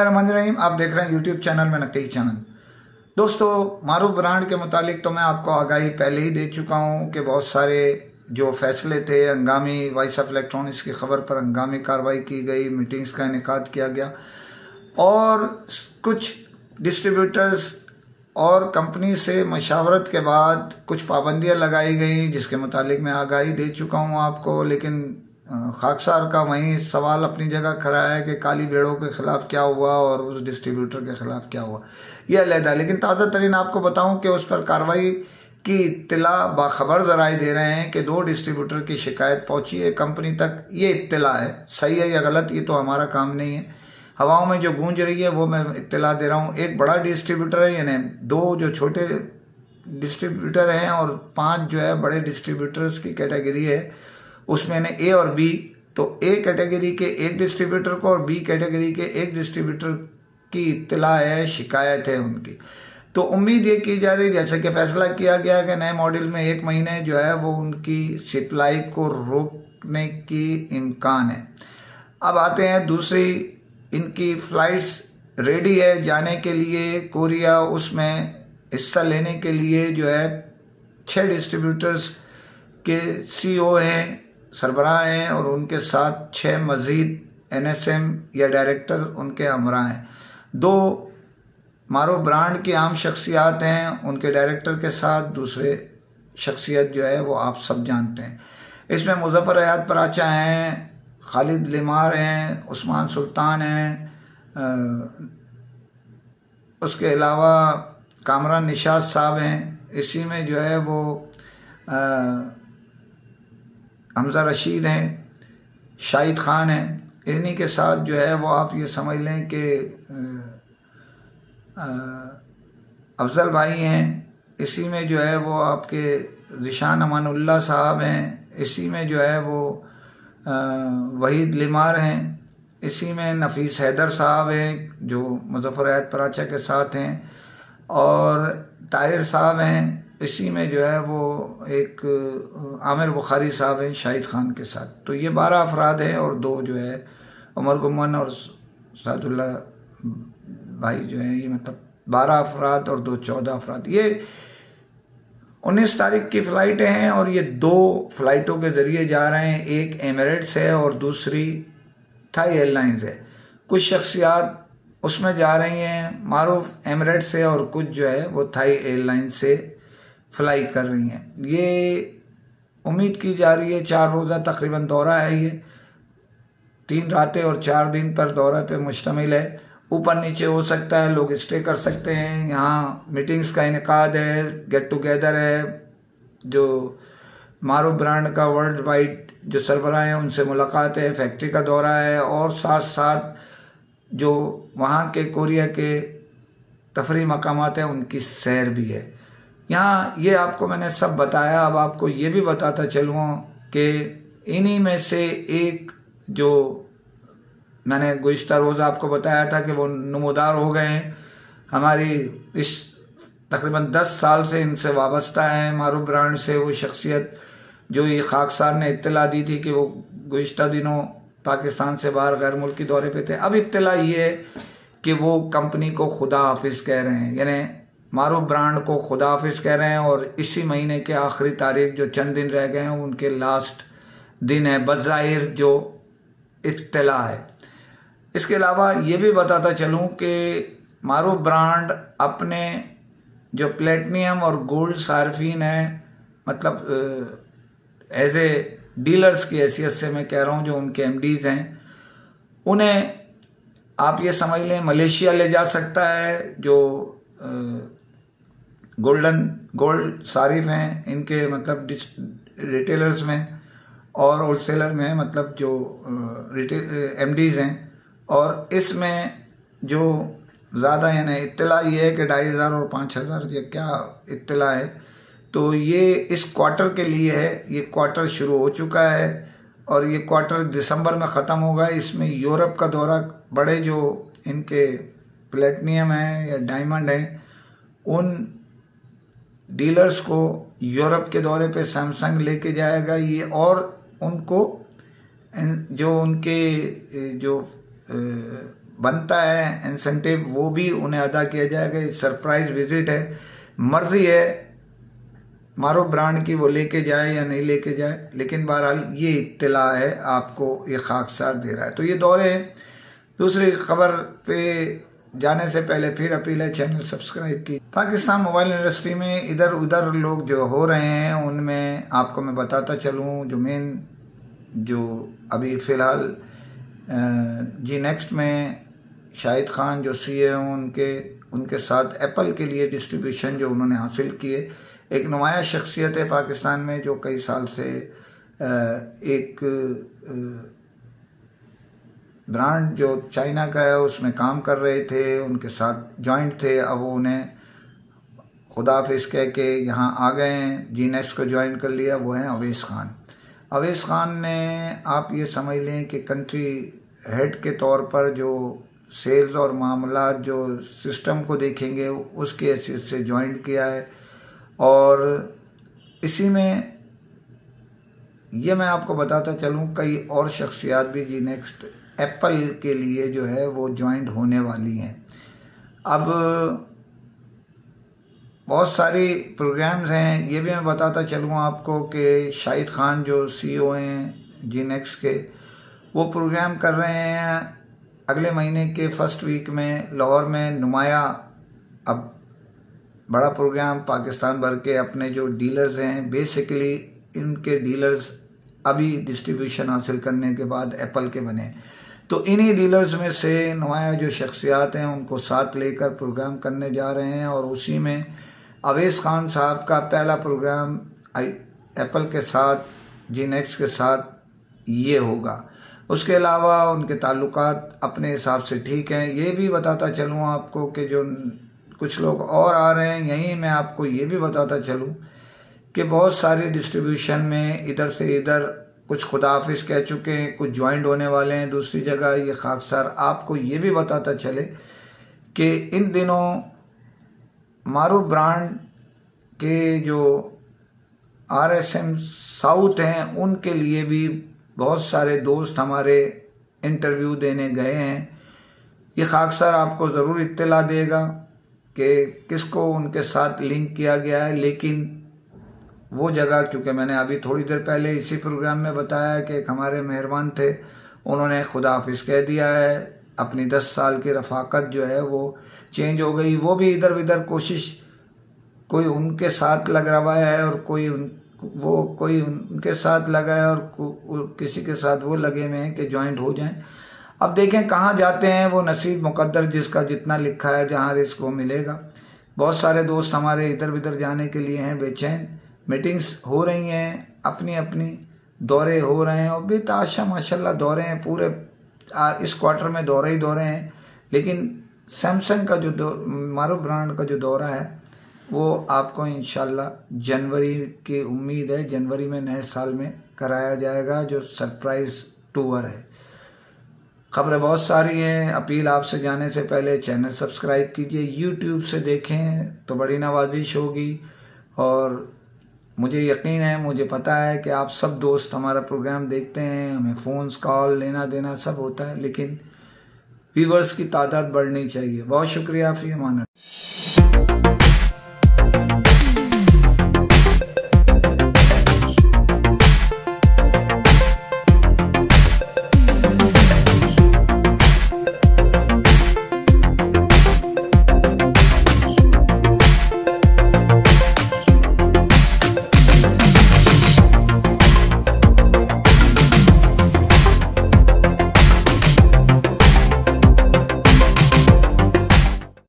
बिस्मिल्लाहिर्रहमानिर्रहीम। आप देख रहे हैं यूट्यूब चैनल में नकली चैनल। दोस्तों, मारूफ ब्रांड के मुतालिक तो मैं आपको आगाही पहले ही दे चुका हूँ कि बहुत सारे जो फैसले थे हंगामी, वॉइस ऑफ इलेक्ट्रॉनिक्स की खबर पर हंगामी कार्रवाई की गई, मीटिंग्स का इनेकाद किया गया और कुछ डिस्ट्रीब्यूटर्स और कंपनी से मशावरत के बाद कुछ पाबंदियाँ लगाई गई, जिसके मुतालिक मैं आगाही दे चुका हूँ आपको। लेकिन खाकसार का वहीं सवाल अपनी जगह खड़ा है कि काली भेड़ों के ख़िलाफ़ क्या हुआ और उस डिस्ट्रीब्यूटर के ख़िलाफ़ क्या हुआ, यह अलहदा। लेकिन ताज़ा तरीन आपको बताऊं कि उस पर कार्रवाई की इत्तला बाखबर ज़राए दे रहे हैं कि 2 डिस्ट्रीब्यूटर की शिकायत पहुंची है कंपनी तक। ये इत्तला है, सही है या गलत ये तो हमारा काम नहीं है। हवाओं में जो गूंज रही है वो मैं इत्तला दे रहा हूँ। एक बड़ा डिस्ट्रीब्यूटर है, यानी 2 जो छोटे डिस्ट्रीब्यूटर हैं और 5 जो है बड़े डिस्ट्रीब्यूटर्स की कैटेगरी है, उसमें ने ए और बी। तो ए कैटेगरी के एक डिस्ट्रीब्यूटर को और बी कैटेगरी के एक डिस्ट्रीब्यूटर की इत्तला है, शिकायत है उनकी। तो उम्मीद ये की जा रही, जैसे कि फैसला किया गया कि नए मॉडल में 1 महीने जो है वो उनकी सप्लाई को रोकने की इम्कान है। अब आते हैं दूसरी, इनकी फ़्लाइट्स रेडी है जाने के लिए कोरिया। उसमें हिस्सा लेने के लिए जो है 6 डिस्ट्रीब्यूटर्स के सीईओ हैं, सरबराह हैं और उनके साथ 6 मज़ीद एनएसएम या डायरेक्टर उनके हमरा हैं। 2 मारूफ ब्रांड की आम शख्सियात हैं, उनके डायरेक्टर के साथ दूसरे शख्सियत जो है वो आप सब जानते हैं। इसमें मुज़फ़्फ़र हयात पराचा हैं, खालिद लिमार हैं, उस्मान सुल्तान हैं, उसके अलावा कामरान निशात साहब हैं। इसी में जो है वो हमज़ा रशीद हैं, शाहिद ख़ान हैं। इन्हीं के साथ जो है वो आप ये समझ लें कि अफजल भाई हैं। इसी में जो है वो आपके ज़िशान अमानुल्लाह साहब हैं। इसी में जो है वो वहीद लिमार हैं। इसी में नफ़ीस हैदर साहब हैं जो मुज़फ़्फ़र हयात पराचा के साथ हैं और ताहिर साहब हैं। इसी में जो है वो एक आमिर बुखारी साहब हैं शाहिद ख़ान के साथ। तो ये 12 अफराद हैं और 2 जो है उमर गुम्मन और सादुल्ला भाई जो है, ये मतलब 12 अफराद और 2 14 अफराद। ये 19 तारीख की फ़्लाइटें हैं और ये 2 फ़्लाइटों के ज़रिए जा रहे हैं। एक एमिरेट्स है और दूसरी थाई एयरलाइंस है। कुछ शख्सियात उसमें जा रही हैं, मारूफ एमिरेट्स से, और कुछ जो है वो थाई एयरलाइंस से फ्लाई कर रही हैं। ये उम्मीद की जा रही है 4 रोज़ा तकरीबन दौरा है। ये 3 रातें और 4 दिन पर दौरा पे मुश्तमिल है। ऊपर नीचे हो सकता है, लोग स्टे कर सकते हैं। यहाँ मीटिंग्स का इनेकाद है, गेट टुगेदर है। जो मारूफ ब्रांड का वर्ल्ड वाइड जो सरबराह हैं उनसे मुलाकात है, फैक्ट्री का दौरा है और साथ साथ जो वहाँ के कोरिया के तफरी मकामात हैं उनकी सैर भी है। यहाँ ये आपको मैंने सब बताया। अब आपको ये भी बताता चलूँ कि इन्हीं में से एक जो मैंने गुज़िश्ता रोज़ आपको बताया था कि वो नमूदार हो गए हैं, हमारी इस तकरीबन 10 साल से इनसे वाबस्ता है मारूफ ब्रांड से। वो शख्सियत जो ये खाकसार ने इत्तला दी थी कि वो गुज़िश्ता दिनों पाकिस्तान से बाहर गैर मुल्की दौरे पे थे। अब इत्तला ये है कि वो कंपनी को खुदा हाफिज़ कह रहे हैं, यानी मारूफ ब्रांड को खुदा हाफिज़ कह रहे हैं और इसी महीने के आखिरी तारीख जो चंद दिन रह गए हैं उनके लास्ट दिन है, बज़ाहिर जो इत्तला है। इसके अलावा ये भी बताता चलूँ कि मारूफ ब्रांड अपने जो प्लेटिनियम और गोल्ड सार्फिन हैं, मतलब एज ए डीलर्स की हैसियत से मैं कह रहा हूँ, जो उनके एमडीज़ हैं, उन्हें आप ये समझ लें मलेशिया ले जा सकता है। जो गोल्ड सारिफ हैं इनके मतलब रिटेलर्स में और होलसेलर में, मतलब जो एमडीज़ हैं। और इसमें जो ज़्यादा यानी इत्तला ये है कि 2500 और 5000 ये क्या इत्तला है। तो ये इस क्वार्टर के लिए है। ये क्वार्टर शुरू हो चुका है और ये क्वार्टर दिसंबर में ख़त्म होगा। इसमें यूरोप का दौरा, बड़े जो इनके प्लेटिनियम हैं या डायमंड हैं, उन डीलर्स को यूरोप के दौरे पे सैमसंग लेके जाएगा ये, और उनको जो उनके जो बनता है इंसेंटिव वो भी उन्हें अदा किया जाएगा। सरप्राइज विजिट है, मर्जी है मारूफ ब्रांड की वो लेके जाए या नहीं लेके जाए, लेकिन बहरहाल ये इत्तला है, आपको ये खाकसार दे रहा है। तो ये दौरे हैं। दूसरी खबर पे जाने से पहले फिर अपील है, चैनल सब्सक्राइब की। पाकिस्तान मोबाइल इंडस्ट्री में इधर उधर लोग जो हो रहे हैं उनमें आपको मैं बताता चलूँ, जो मेन जो अभी फ़िलहाल जी नेक्स्ट में शाहिद खान जो सीए उनके साथ एप्पल के लिए डिस्ट्रीब्यूशन जो उन्होंने हासिल किए, एक नुमाया शख्सियत है पाकिस्तान में जो कई साल से एक ब्रांड जो चाइना का है उसमें काम कर रहे थे, उनके साथ जॉइंट थे। अब वो उन्हें खुदाफिज कह के यहाँ आ गए हैं, जीनेक्स को ज्वाइन कर लिया। वो हैं अवैस खान। अवैस खान ने आप ये समझ लें कि कंट्री हेड के तौर पर जो सेल्स और मामला जो सिस्टम को देखेंगे उसकी हैसियत से ज्वाइन किया है। और इसी में ये मैं आपको बताता चलूँ कई और शख्सियात भी जी नेक्स्ट एप्पल के लिए जो है वो ज्वाइंट होने वाली हैं। अब बहुत सारी प्रोग्राम्स हैं, ये भी मैं बताता चलूँ आपको कि शाहिद खान जो सीईओ हैं जी नेक्स्ट के, वो प्रोग्राम कर रहे हैं अगले महीने के फर्स्ट वीक में लाहौर में नुमाया। अब बड़ा प्रोग्राम पाकिस्तान भर के अपने जो डीलर्स हैं, बेसिकली इनके डीलर्स अभी डिस्ट्रीब्यूशन हासिल करने के बाद एप्पल के बने, तो इन्हीं डीलर्स में से नुमाया जो शख्सियात हैं उनको साथ लेकर प्रोग्राम करने जा रहे हैं। और उसी में अवैस खान साहब का पहला प्रोग्राम एप्पल के साथ जी नेक्स्ट के साथ ये होगा। उसके अलावा उनके ताल्लुकात अपने हिसाब से ठीक हैं। ये भी बताता चलूँ आपको कि जो कुछ लोग और आ रहे हैं, यहीं मैं आपको ये भी बताता चलूँ कि बहुत सारे डिस्ट्रीब्यूशन में इधर से इधर कुछ खुदाफिज कह चुके हैं, कुछ ज्वाइंट होने वाले हैं दूसरी जगह। ये खाकसार आपको ये भी बताता चले कि इन दिनों मारूफ ब्रांड के जो RSM साउथ हैं उनके लिए भी बहुत सारे दोस्त हमारे इंटरव्यू देने गए हैं। ये खाकसार आपको ज़रूर इत्तला देगा कि किसको उनके साथ लिंक किया गया है। लेकिन वो जगह, क्योंकि मैंने अभी थोड़ी देर पहले इसी प्रोग्राम में बताया कि एक हमारे मेहरबान थे, उन्होंने खुदाफिज कह दिया है, अपनी 10 साल की रफ़ाकत जो है वो चेंज हो गई। वो भी इधर उधर कोशिश, कोई उनके साथ लग रहा है और कोई उनके साथ लगा है और किसी के साथ वो लगे हुए हैं कि जॉइंट हो जाएं। अब देखें कहाँ जाते हैं, वो नसीब मुकद्दर, जिसका जितना लिखा है जहाँ रिस्क वो मिलेगा। बहुत सारे दोस्त हमारे इधर उधर जाने के लिए हैं बेचैन। मीटिंग्स हो रही हैं, अपनी अपनी दौरे हो रहे हैं और बेताशा माशाल्लाह दौरे हैं। पूरे इस क्वार्टर में दौरे ही दौरे हैं। लेकिन सैमसंग का जो मारूफ ब्रांड का जो दौरा है वो आपको इंशाल्लाह जनवरी की उम्मीद है, जनवरी में नए साल में कराया जाएगा, जो सरप्राइज़ टूर है। खबरें बहुत सारी हैं। अपील आपसे जाने से पहले चैनल सब्सक्राइब कीजिए। यूट्यूब से देखें तो बड़ी नवाजिश होगी। और मुझे यकीन है, मुझे पता है कि आप सब दोस्त हमारा प्रोग्राम देखते हैं, हमें फ़ोन्स कॉल लेना देना सब होता है, लेकिन व्यूवर्स की तादाद बढ़नी चाहिए। बहुत शुक्रिया, फ़ी अमान अल्लाह।